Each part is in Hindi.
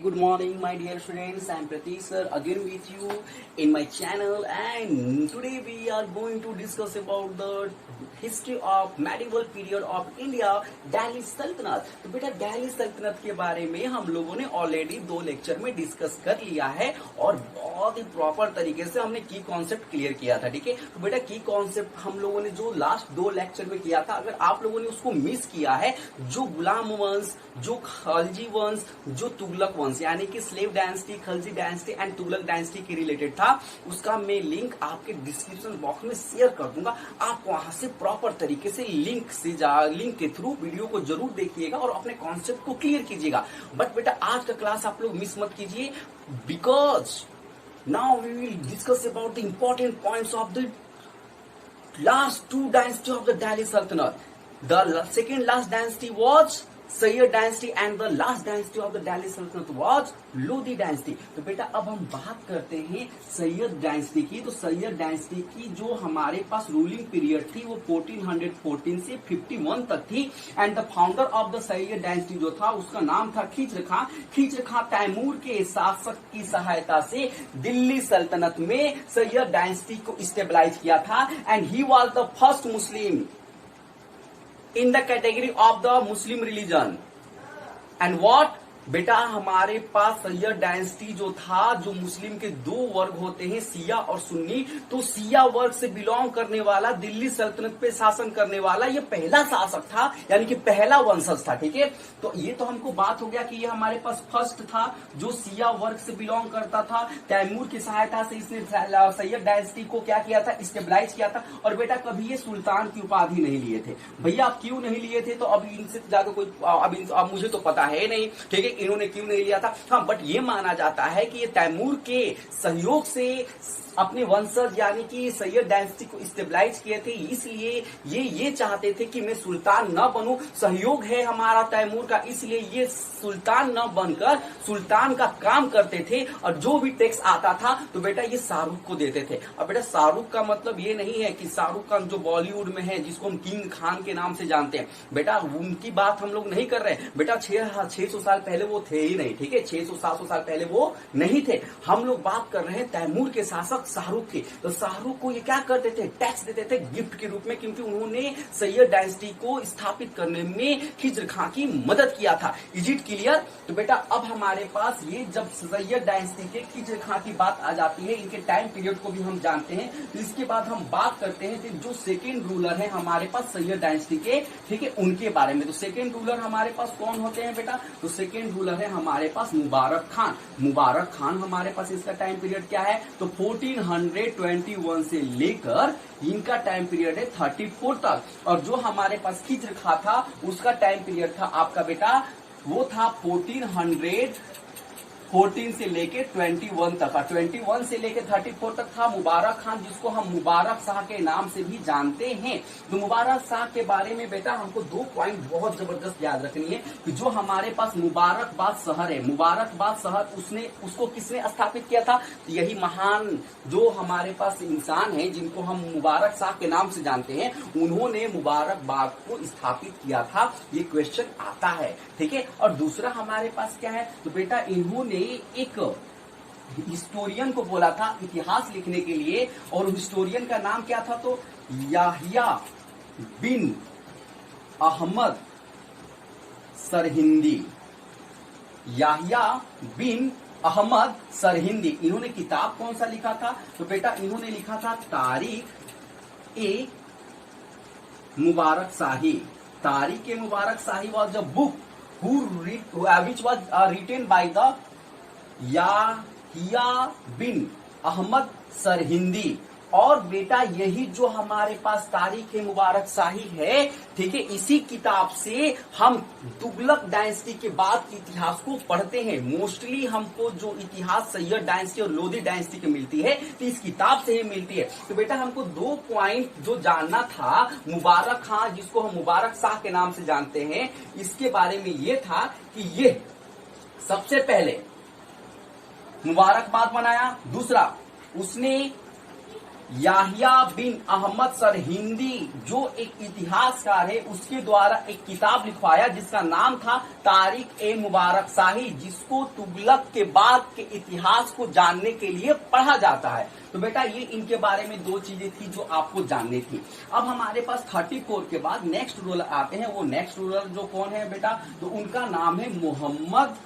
Good morning, my dear students. I am Pratik sir again with you in my channel, and today we are going to discuss about the history of medieval period of India, Delhi सल्तनत। तो बेटा दिल्ली सल्तनत के बारे में हम लोगों ने ऑलरेडी 2 लेक्चर में डिस्कस कर लिया है और बहुत ही प्रॉपर तरीके से हमने की कॉन्सेप्ट क्लियर किया था। ठीक है, तो बेटा की कॉन्सेप्ट हम लोगों ने जो लास्ट 2 लेक्चर में किया था, अगर आप लोगों ने उसको मिस किया है, जो गुलाम वंश, जो खलजी वंश, जो तुगलक वंश यानी कि slave dynasty, Khalji dynasty and Tughlaq dynasty के रिलेटेड था, उसका मैं लिंक आपके डिस्क्रिप्शन बॉक्स में शेयर कर दूंगा। आप वहां से प्रॉपर तरीके से लिंक के थ्रू वीडियो को जरूर देखिएगा और अपने कॉन्सेप्ट को क्लियर कीजिएगा। बट बेटा आज का क्लास आप लोग मिस मत कीजिए, because now we will discuss about the important points of the last 2 dynasty of the Delhi Sultanate. The second last dynasty was Syed dynasty and the last dynasty of the Delhi सल्तनत वाज लोधी डायनेस्टी। तो बेटा अब हम बात करते हैं सैयद डायनेस्टी की। तो सैयद डायनेस्टी की जो हमारे पास रूलिंग पीरियड थी वो 1414 से 51 तक थी, and the founder of the Sayyid dynasty जो था उसका नाम था खिज्र खां। खिज्र खां तैमूर के शासक की सहायता से दिल्ली सल्तनत में सैयद डायनेस्टी को स्टेबलाइज किया था, and he was the first Muslim in the category of the Muslim religion. And what? बेटा हमारे पास सैयद डायनेस्टी जो था, जो मुस्लिम के 2 वर्ग होते हैं, सिया और सुन्नी, तो सिया वर्ग से बिलोंग करने वाला, दिल्ली सल्तनत पे शासन करने वाला ये पहला शासक था, यानी कि पहला वंशज था। ठीक है, तो ये तो हमको बात हो गया कि ये हमारे पास फर्स्ट था जो सिया वर्ग से बिलोंग करता था। तैमूर की सहायता से इसने सैयद डायनेस्टी को क्या किया था, स्टेबलाइज किया था। और बेटा कभी ये सुल्तान की उपाधि नहीं लिए थे। भैया आप क्यों नहीं लिए थे, तो अब इनसे ज्यादा कोई अब मुझे तो पता है नहीं। ठीक है, इन्होंने क्यों नहीं लिया था, हाँ, बट ये माना जाता है कि ये तैमूर के सहयोग से अपने वंशज यानी कि सैयद डायनेस्टी को स्टेबलाइज किए थे, इसलिए ये चाहते थे कि मैं सुल्तान न बनूं। सहयोग है हमारा तैमूर का, इसलिए ये सुल्तान न बनकर सुल्तान का काम करते थे, और जो भी टैक्स आता था तो बेटा ये शाहरुख को देते थे। अब बेटा शाहरुख का मतलब ये नहीं है कि शाहरुख खान जो बॉलीवुड में है, जिसको हम किंग खान के नाम से जानते हैं, बेटा उनकी बात हम लोग नहीं कर रहे। बेटा 600 साल पहले वो थे ही नहीं। ठीक है, 600-700 साल पहले वो नहीं थे। हम लोग बात कर रहे हैं तैमूर के शासक शाहरुख थे। तो शाहरुख को ये क्या करते थे, टैक्स देते थे गिफ्ट के रूप में, क्योंकि उन्होंने सैयद डायनेस्टी को स्थापित करने में खिज्र खां की मदद किया था। Is it clear? तो बेटा अब हमारे पास ये जब सैयद डायनेस्टी के खिज्र खां की बात आ जाती है, इनके टाइम पीरियड को भी हम जानते हैं, तो इसके बाद हम बात करते हैं कि जो सेकेंड रूलर है हमारे पास सैयद डायनेस्टी के, ठीक है, उनके बारे में। तो सेकेंड रूलर हमारे पास कौन होते हैं बेटा, तो सेकेंड रूलर है हमारे पास मुबारक खान। मुबारक खान हमारे पास इसका टाइम पीरियड क्या है, तो 1421 से लेकर इनका टाइम पीरियड है 34 तक। और जो हमारे पास खिज्र खां था उसका टाइम पीरियड था आपका बेटा, वो था 1414 से लेके 21 तक, 21 से लेके 34 तक था मुबारक खान, जिसको हम मुबारक शाह के नाम से भी जानते हैं। तो मुबारक शाह के बारे में बेटा हमको 2 पॉइंट बहुत जबरदस्त याद रखनी है कि जो हमारे पास मुबारकबाद शहर है, मुबारकबाद शहर उसको किसने स्थापित किया था, तो यही महान जो हमारे पास इंसान है जिनको हम मुबारक शाह के नाम से जानते हैं, उन्होंने मुबारकबाद को स्थापित किया था। ये क्वेश्चन आता है। ठीक है, और दूसरा हमारे पास क्या है, तो बेटा इन्होंने एक हिस्टोरियन को बोला था इतिहास लिखने के लिए, और हिस्टोरियन का नाम क्या था, तो याहिया बिन अहमद सरहिंदी। याहिया बिन अहमद सरहिंदी, इन्होंने किताब कौन सा लिखा था, तो बेटा इन्होंने लिखा था तारीख e Mubarak Shahi. Tarikh e Mubarak Shahi was the book which was written by the Yahya bin Ahmad Sirhindi. और बेटा यही जो हमारे पास तारीख मुबारक शाही है, ठीक है, इसी किताब से हम तुगलक डायनेस्टी के बाद के इतिहास को पढ़ते हैं। मोस्टली हमको जो इतिहास सैयद डायनेस्टी और लोधी डायनेस्टी की मिलती है, तो इस किताब से ही मिलती है। तो बेटा हमको 2 पॉइंट जो जानना था, मुबारक खां जिसको हम मुबारक शाह के नाम से जानते हैं, इसके बारे में ये था कि ये सबसे पहले मुबारकबाद बनाया। दूसरा, उसने याहिया बिन अहमद सरहिंदी जो एक इतिहासकार है उसके द्वारा एक किताब लिखवाया जिसका नाम था तारीख ए मुबारक शाही, जिसको तुगलक के बाद के इतिहास को जानने के लिए पढ़ा जाता है। तो बेटा ये इनके बारे में दो चीजें थी जो आपको जाननी थी। अब हमारे पास 34 के बाद नेक्स्ट रूलर आते हैं। वो नेक्स्ट रूलर जो कौन है बेटा, तो उनका नाम है मोहम्मद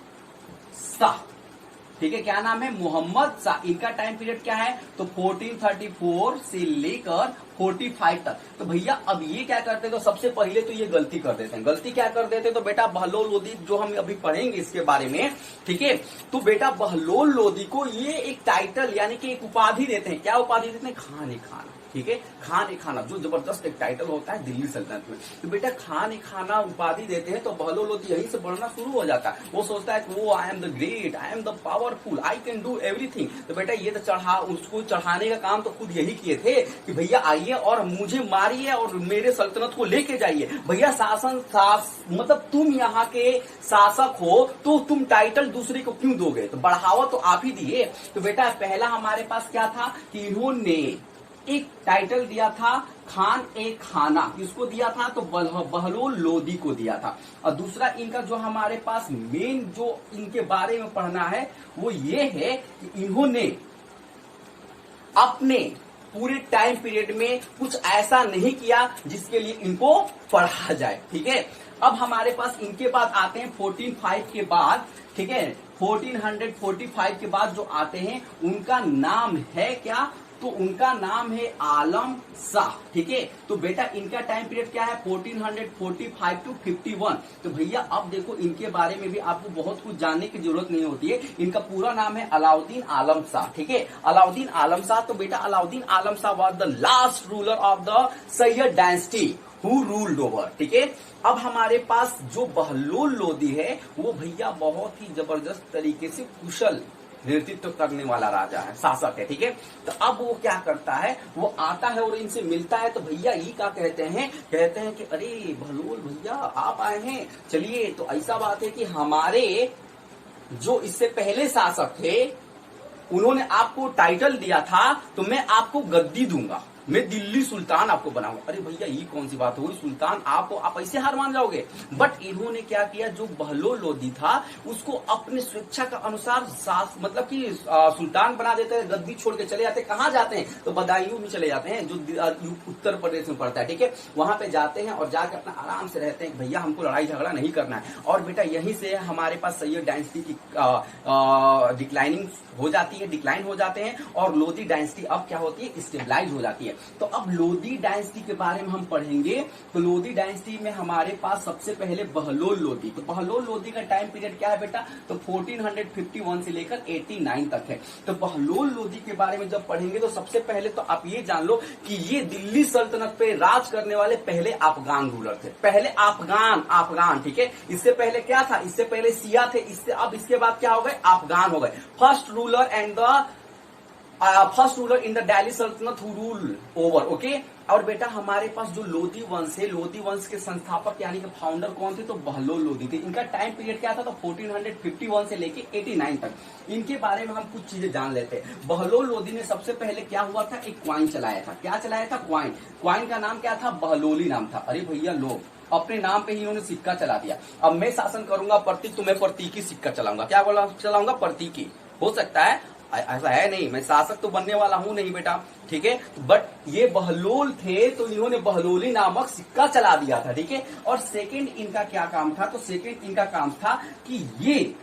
शाह। ठीक है, क्या नाम है, मोहम्मद शाह। इनका टाइम पीरियड क्या है, तो 1434 से लेकर 45 तक। तो भैया अब ये क्या करते तो सबसे पहले तो ये गलती कर देते हैं। गलती क्या कर देते तो बेटा बहलोल लोदी जो हम अभी पढ़ेंगे इसके बारे में, ठीक है। तो बेटा बहलोल लोदी को ये एक टाइटल यानी कि एक उपाधि देते हैं। क्या उपाधि देते हैं, खान ए खाना। ठीक है, खान ए खाना जो जबरदस्त एक टाइटल होता है दिल्ली सल्तनत में। तो बेटा खान ए खाना उपाधि देते हैं तो बहलोल लोदी यहीं से बढ़ना शुरू हो जाता है। वो सोचता है कि वो I am the great, I am the powerful, I can do everything. तो बेटा ये तो उसको चढ़ाने का काम तो खुद यही किए थे कि भैया आइए और मुझे मारिए और मेरे सल्तनत को लेके जाइए। भैया मतलब तुम यहाँ के शासक हो तो तुम टाइटल दूसरे को क्यों दोगे, तो बढ़ावा तो आप ही दिए। तो बेटा पहला हमारे पास क्या था कि इन्होंने एक टाइटल दिया था खान ए खाना, किसको दिया था, तो बहलोल लोदी को दिया था। और दूसरा इनका जो हमारे पास मेन जो इनके बारे में पढ़ना है वो ये है कि इन्होंने अपने पूरे टाइम पीरियड में कुछ ऐसा नहीं किया जिसके लिए इनको पढ़ा जाए। ठीक है, अब हमारे पास इनके बाद आते हैं 1405 के बाद। ठीक है, 1445 के बाद जो आते हैं उनका नाम है क्या, तो उनका नाम है आलम शाह। ठीक है, तो बेटा इनका टाइम पीरियड क्या है 1445 टू 51। तो भैया अब देखो इनके बारे में भी आपको बहुत कुछ जानने की जरूरत नहीं होती है। इनका पूरा नाम है अलाउद्दीन आलम शाह। ठीक है, अलाउद्दीन आलम शाह। तो बेटा Alauddin Alam Shah was the last ruler of the Sayyid dynasty who ruled over. ठीक है, अब हमारे पास जो बहलोल लोदी है वो भैया बहुत ही जबरदस्त तरीके से कुशल नेतृत्व करने वाला राजा है, शासक है। ठीक है, तो अब वो क्या करता है, वो आता है और इनसे मिलता है। तो भैया ये क्या कहते हैं कि अरे बहलोल भैया आप आए हैं, चलिए। तो ऐसा बात है कि हमारे जो इससे पहले शासक थे उन्होंने आपको टाइटल दिया था तो मैं आपको गद्दी दूंगा, मैं दिल्ली सुल्तान आपको बनाऊंगा। अरे भैया ये कौन सी बात हुई, सुल्तान आप ऐसे हार मान जाओगे। बट इन्होंने क्या किया, जो बहलोल लोदी था उसको अपने स्वेच्छा का अनुसार मतलब कि सुल्तान बना देते हैं, गद्दी छोड़ के चले जाते हैं। कहाँ जाते हैं, तो बदायूं में चले जाते हैं जो उत्तर प्रदेश में पड़ता है। ठीक है, वहां पे जाते हैं और जाकर अपना आराम से रहते हैं, भैया हमको लड़ाई झगड़ा नहीं करना है। और बेटा यहीं से हमारे पास सैयद डायनेस्टी की डिक्लाइन हो जाते हैं और लोदी डायनेस्टी अब क्या होती है, स्टेबलाइज हो जाती है। तो अब लोदी डायनेस्टी के बारे में हम पढ़ेंगे। तो लोदी डायनेस्टी में हमारे पास सबसे पहले बहलोल लोदी। तो बहलोल लोदी का टाइम पीरियड क्या है बेटा, तो 1451 से लेकर 89 तक है। तो बहलोल लोदी के बारे में जब पढ़ेंगे तो सबसे पहले तो आप ये जान लो कि ये दिल्ली सल्तनत पे राज करने वाले पहले अफगान रूलर थे। पहले अफगान। ठीक है, इससे पहले क्या था, इससे पहले सिया थे, अब इसके बाद क्या हो गए, अफगान हो गए। First ruler in the Delhi सल्तनत हु रूल ओवर। ओके, और बेटा हमारे पास जो लोदी वंश है, लोदी वंश के संस्थापक यानी कि फाउंडर कौन थे, तो बहलोल लोदी थे। इनका टाइम पीरियड क्या था, तो 1451 से लेके 89 तक। इनके बारे में हम कुछ चीजें जान लेते हैं। बहलोल लोदी ने सबसे पहले क्या हुआ था, एक क्वाइन चलाया था। क्या चलाया था, क्वाइन का नाम क्या था, बहलोली नाम था। अरे भैया लोग अपने नाम पे ही इन्होंने सिक्का चला दिया। अब मैं शासन करूंगा प्रतीक, तो मैं प्रतीकी सिक्का चलाऊंगा। क्या बोला, चलाऊंगा प्रतीकी। हो सकता है ऐसा है नहीं, मैं शासक तो बनने वाला हूं नहीं बेटा। ठीक है, बट ये बहलोल थे तो इन्होंने बहलोली नामक सिक्का चला दिया था। ठीक है, और सेकंड इनका क्या काम था, तो सेकंड इनका काम था कि ये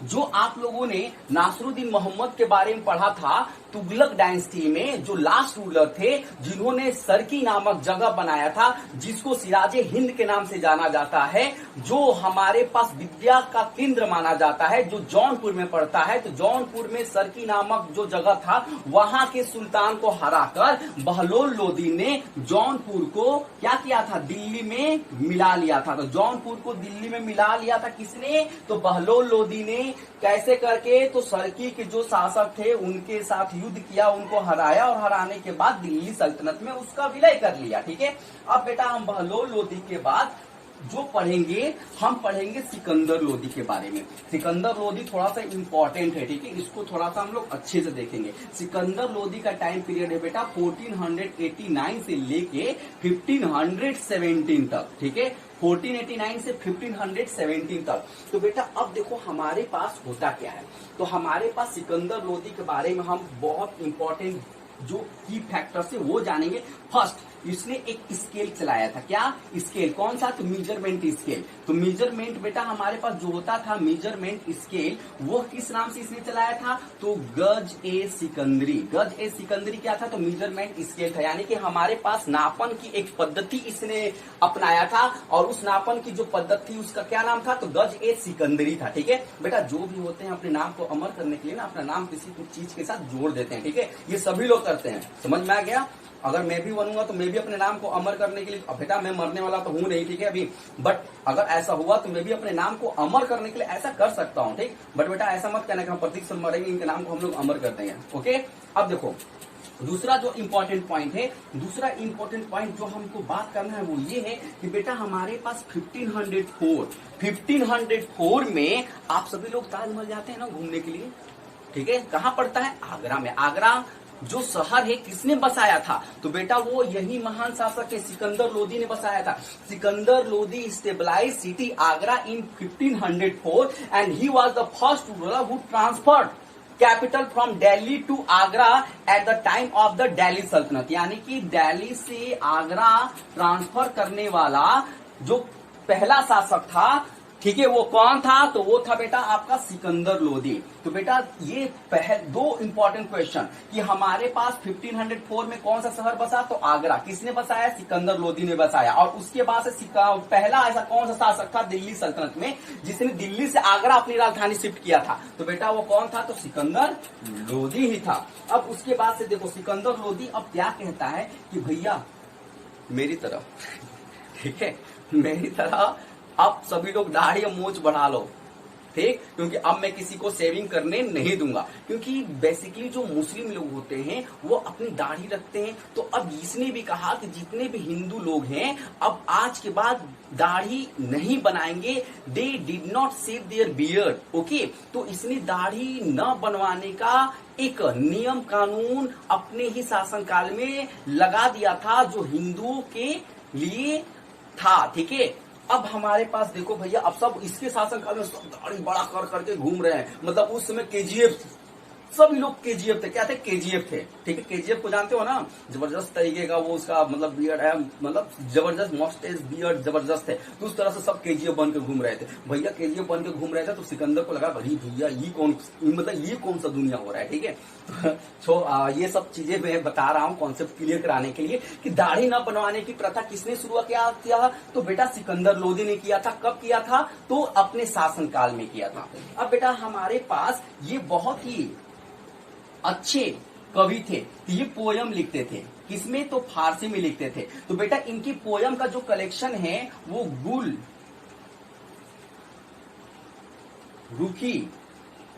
जो आप लोगों ने नासरुद्दीन मोहम्मद के बारे में पढ़ा था, तुगलक डायनेस्टी में जो लास्ट रूलर थे जिन्होंने सरकी नामक जगह बनाया था, जिसको सिराजे हिंद के नाम से जाना जाता है, जो हमारे पास विद्या का केंद्र माना जाता है, जो जौनपुर में पड़ता है। तो जौनपुर में सरकी नामक जो जगह था वहां के सुल्तान को हराकर बहलोल लोदी ने जौनपुर को क्या किया था, दिल्ली में मिला लिया था। तो जौनपुर को दिल्ली में मिला लिया था किसने, तो बहलोल लोदी ने। कैसे करके, तो सरकी के जो शासक थे उनके साथ युद्ध किया, उनको हराया और हराने के बाद दिल्ली सल्तनत में उसका विलय कर लिया। ठीक है, अब बेटा हम बहलोल लोदी के बाद जो पढ़ेंगे हम पढ़ेंगे सिकंदर लोदी के बारे में। सिकंदर लोदी थोड़ा सा इंपॉर्टेंट है, ठीक है, इसको थोड़ा सा हम लोग अच्छे से देखेंगे। सिकंदर लोदी का टाइम पीरियड है बेटा 1489 से लेके 1517 तक, ठीक है, 1489 से 1517 तक। तो बेटा अब देखो हमारे पास होता क्या है, तो हमारे पास सिकंदर लोदी के बारे में हम बहुत इंपॉर्टेंट जो की फैक्टर्स है वो जानेंगे। फर्स्ट, इसने एक स्केल चलाया था। क्या स्केल? कौन सा? तो मेजरमेंट स्केल। तो मेजरमेंट बेटा हमारे पास जो होता था मेजरमेंट स्केल, वो किस नाम से इसने चलाया था? तो गज ए सिकंदरी। गज ए सिकंदरी क्या था? तो मेजरमेंट स्केल था, यानी कि हमारे पास नापन की एक पद्धति इसने अपनाया था, और उस नापन की जो पद्धति उसका क्या नाम था? तो गज ए सिकंदरी था, ठीक है। बेटा जो भी होते हैं अपने नाम को अमर करने के लिए ना अपना नाम किसी कुछ चीज के साथ जोड़ देते हैं, ठीक है, ये सभी लोग करते हैं। समझ में आ गया? अगर मैं भी बनूंगा तो मैं भी अपने नाम को अमर करने के लिए, अब बेटा मैं मरने वाला तो हूं नहीं, ठीक है अभी, बट अगर ऐसा हुआ तो मैं भी अपने नाम को अमर करने के लिए ऐसा कर सकता हूं, ठीक। बट बेटा ऐसा मत कहना कि हम प्रतीक से मरेंगे, इनके नाम को हम लोग अमर कर देंगे, ओके। अब देखो दूसरा जो इंपॉर्टेंट पॉइंट है, दूसरा इंपॉर्टेंट पॉइंट जो हमको बात करना है वो ये है कि बेटा हमारे पास 1504 में आप सभी लोग ताजमहल जाते हैं ना घूमने के लिए, ठीक है, कहाँ पड़ता है? आगरा में। आगरा जो शहर है किसने बसाया था? तो बेटा वो यही महान शासक है सिकंदर लोदी ने बसाया था। Sikandar Lodi stabilize city Agra in 1504 and he was the first ruler who transferred capital from Delhi to Agra at the time of the Delhi sultanate, यानी कि दिल्ली से आगरा ट्रांसफर करने वाला जो पहला शासक था, ठीक है, वो कौन था? तो वो था बेटा आपका सिकंदर लोदी। तो बेटा ये दो इंपॉर्टेंट क्वेश्चन कि हमारे पास 1504 में कौन सा शहर बसा? तो आगरा। किसने बसाया? सिकंदर लोदी ने बसाया। और उसके बाद से पहला ऐसा कौन सा शासक था दिल्ली सल्तनत में जिसने दिल्ली से आगरा अपनी राजधानी शिफ्ट किया था? तो बेटा वो कौन था? तो सिकंदर लोदी ही था। अब उसके बाद से देखो सिकंदर लोदी अब क्या कहता है कि भैया मेरी तरह, ठीक है, मेरी तरह अब सभी लोग दाढ़ी और मूंछ बढ़ा लो, ठीक, क्योंकि अब मैं किसी को सेविंग करने नहीं दूंगा, क्योंकि बेसिकली जो मुस्लिम लोग होते हैं वो अपनी दाढ़ी रखते हैं। तो अब इसने भी कहा कि जितने भी हिंदू लोग हैं अब आज के बाद दाढ़ी नहीं बनाएंगे, they did not shave their beard, okay. तो इसने दाढ़ी न बनवाने का एक नियम कानून अपने ही शासनकाल में लगा दिया था जो हिंदुओं के लिए था, ठीक है। अब हमारे पास देखो भैया अब सब इसके शासनकाल में सब दाढ़ी बड़ा कर करके घूम रहे हैं, मतलब उस समय केजीएफ, सभी लोग केजीएफ थे। क्या थे? केजीएफ थे, ठीक है। केजीएफ को जानते हो ना, जबरदस्त तरीके का वो उसका मतलब बियर्ड है, मतलब जबरदस्त मस्टेज बियर्ड जबरदस्त है। तो उस तरह से सब केजीएफ बन के घूम रहे थे भैया, केजीएफ बन के घूम रहे थे। तो सिकंदर को लगा भाई भैया ये कौन, मतलब ये कौन सा दुनिया हो रहा है, ठीक है। तो ये सब चीजें मैं बता रहा हूँ कॉन्सेप्ट क्लियर कराने के लिए कि दाढ़ी न बनवाने की प्रथा किसने शुरू किया? तो बेटा सिकंदर लोदी ने किया था। कब किया था? तो अपने शासनकाल में किया था। अब बेटा हमारे पास ये बहुत ही अच्छे कवि थे, ये पोयम लिखते थे, किसमें? तो फारसी में लिखते थे। तो बेटा इनकी पोयम का जो कलेक्शन है वो गुल रुखी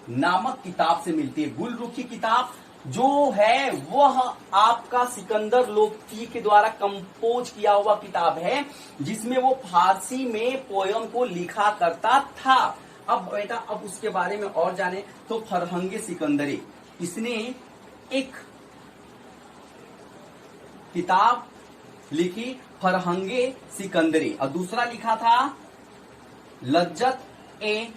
नामक किताब से मिलती है। गुल रुखी किताब जो है वह आपका सिकंदर लोदी के द्वारा कंपोज किया हुआ किताब है, जिसमें वो फारसी में पोयम को लिखा करता था। अब बेटा अब उसके बारे में और जाने तो फरहंगे सिकंदरी, इसने एक किताब लिखी फरहंगे सिकंदरी, और दूसरा लिखा था लज्जत ए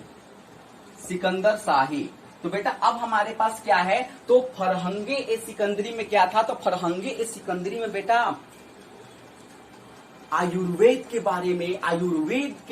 सिकंदर शाही। तो बेटा अब हमारे पास क्या है? तो फरहंगे ए सिकंदरी में क्या था? तो फरहंगे ए सिकंदरी में बेटा आयुर्वेद के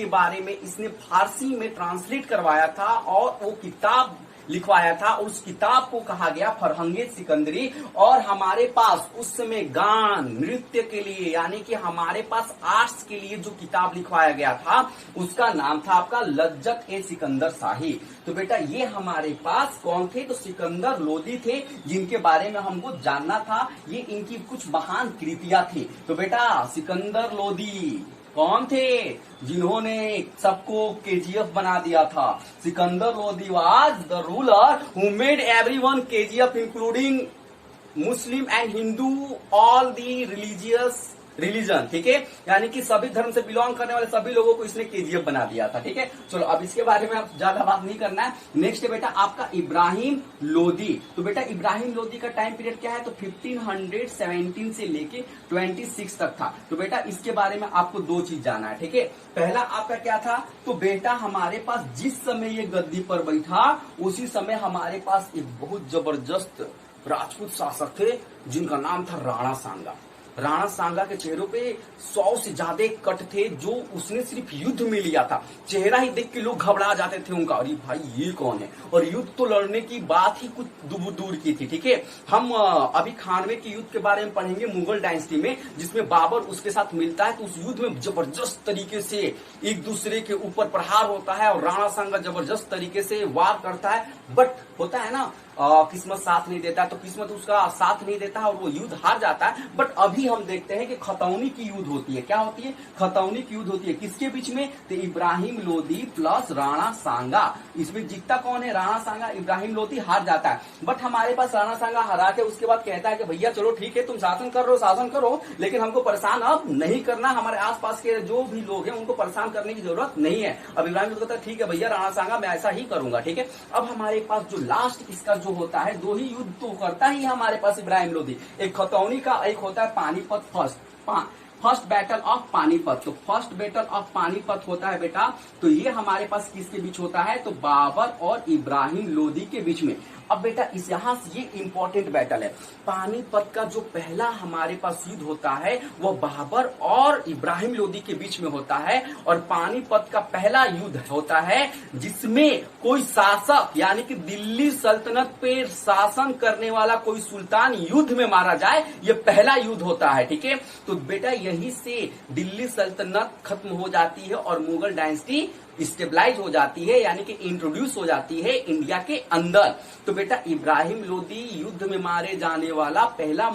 बारे में इसने फारसी में ट्रांसलेट करवाया था और वो किताब लिखवाया था। उस किताब को कहा गया फरहंगे सिकंदरी। और हमारे पास उस समय गान नृत्य के लिए, यानी कि हमारे पास आर्ट्स के लिए जो किताब लिखवाया गया था उसका नाम था आपका लज्जत ए सिकंदर शाही। तो बेटा ये हमारे पास कौन थे? तो सिकंदर लोदी थे, जिनके बारे में हमको जानना था। ये इनकी कुछ महान कृतियां थी। तो बेटा सिकंदर लोदी कौन थे? जिन्होंने सबको केजीएफ बना दिया था। Sikandar Lodi was the ruler who made everyone KGF including Muslim and Hindu, all the religious religion, ठीक है, यानी कि सभी धर्म से बिलोंग करने वाले सभी लोगों को इसने केजीएफ बना दिया था, ठीक है। चलो अब इसके बारे में आप ज्यादा बात नहीं करना है। नेक्स्ट है बेटा आपका इब्राहिम लोदी। तो बेटा इब्राहिम लोदी का टाइम पीरियड क्या है, तो 1517 से लेके 26 तक था। तो बेटा इसके बारे में आपको दो चीज जाना है, ठीक है। पहला आपका क्या था, तो बेटा हमारे पास जिस समय ये गद्दी पर बैठा उसी समय हमारे पास एक बहुत जबरदस्त राजपूत शासक थे जिनका नाम था राणा सांगा। राणा सांगा के चेहरों पे 100 से ज्यादा कट थे जो उसने सिर्फ युद्ध में लिया था। चेहरा ही देख के लोग घबरा जाते थे उनका, अरे भाई ये कौन है। और युद्ध तो लड़ने की बात ही कुछ दूर की थी, ठीक है। हम अभी 98 के युद्ध के बारे में पढ़ेंगे मुगल डायनेस्टी में, जिसमें बाबर उसके साथ मिलता है। तो उस युद्ध में जबरदस्त तरीके से एक दूसरे के ऊपर प्रहार होता है और राणा सांगा जबरदस्त तरीके से वार करता है। बट होता है ना, किस्मत साथ नहीं देता है, तो किस्मत उसका साथ नहीं देता है और वो युद्ध हार जाता है। बट अभी हम देखते हैं कि खतौनी की युद्ध होती है। क्या होती है, खतौनी की युद्ध होती है। किसके बीच में, तो इब्राहिम लोदी प्लस राणा सांगा। इसमें जीतता कौन है, राणा सांगा। इब्राहिम लोदी हार जाता है। बट हमारे पास राणा सांगा हरा के उसके बाद कहता है कि भैया चलो ठीक है तुम शासन करो, लेकिन हमको परेशान अब नहीं करना। हमारे आसपास के जो भी लोग हैं उनको परेशान करने की जरूरत नहीं है। अब इब्राहिम लोदी कहता है ठीक है भैया राणा सांगा मैं ऐसा ही करूंगा, ठीक है। अब हमारे पास जो लास्ट इसका जो होता है, दो ही युद्ध तो करता ही हमारे पास इब्राहिम लोदी, एक खतौनी का, एक होता है Panipat first battle of Panipat. तो फर्स्ट बैटल ऑफ पानीपत होता है बेटा, तो ये हमारे पास किसके बीच होता है, तो बाबर और इब्राहिम लोदी के बीच में। अब बेटा इस यहां से ये इंपॉर्टेंट बैटल है। पानीपत का जो पहला हमारे पास युद्ध होता है वो बाबर और इब्राहिम लोदी के बीच में होता है। और पानीपत का पहला युद्ध होता है जिसमें कोई शासक यानी कि दिल्ली सल्तनत पे शासन करने वाला कोई सुल्तान युद्ध में मारा जाए, ये पहला युद्ध होता है, ठीक है। तो बेटा यही से दिल्ली सल्तनत खत्म हो जाती है और मुगल डायनेस्टी स्टेबलाइज हो जाती है, यानी कि इंट्रोड्यूस हो जाती है इंडिया के अंदर। तो बेटा इब्राहिम लोदी युद्ध में मारे जाने वाला पहला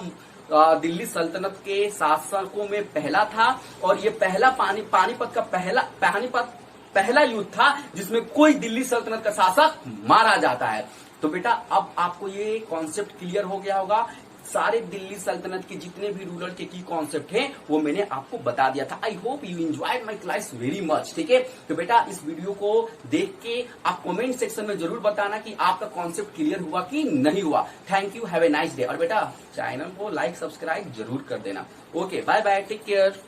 दिल्ली सल्तनत के शासकों में पहला था। और ये पहला पानीपत का पहला युद्ध था जिसमें कोई दिल्ली सल्तनत का शासक मारा जाता है। तो बेटा अब आपको ये कॉन्सेप्ट क्लियर हो गया होगा। सारे दिल्ली सल्तनत के जितने भी रूलर के की कॉन्सेप्ट हैं वो मैंने आपको बता दिया था। I hope you enjoyed my class very much, ठीक है। तो बेटा इस वीडियो को देख के आप कमेंट सेक्शन में जरूर बताना कि आपका कॉन्सेप्ट क्लियर हुआ कि नहीं हुआ। Thank you, have a nice day. और बेटा चैनल को लाइक सब्सक्राइब जरूर कर देना। Okay bye bye, take care.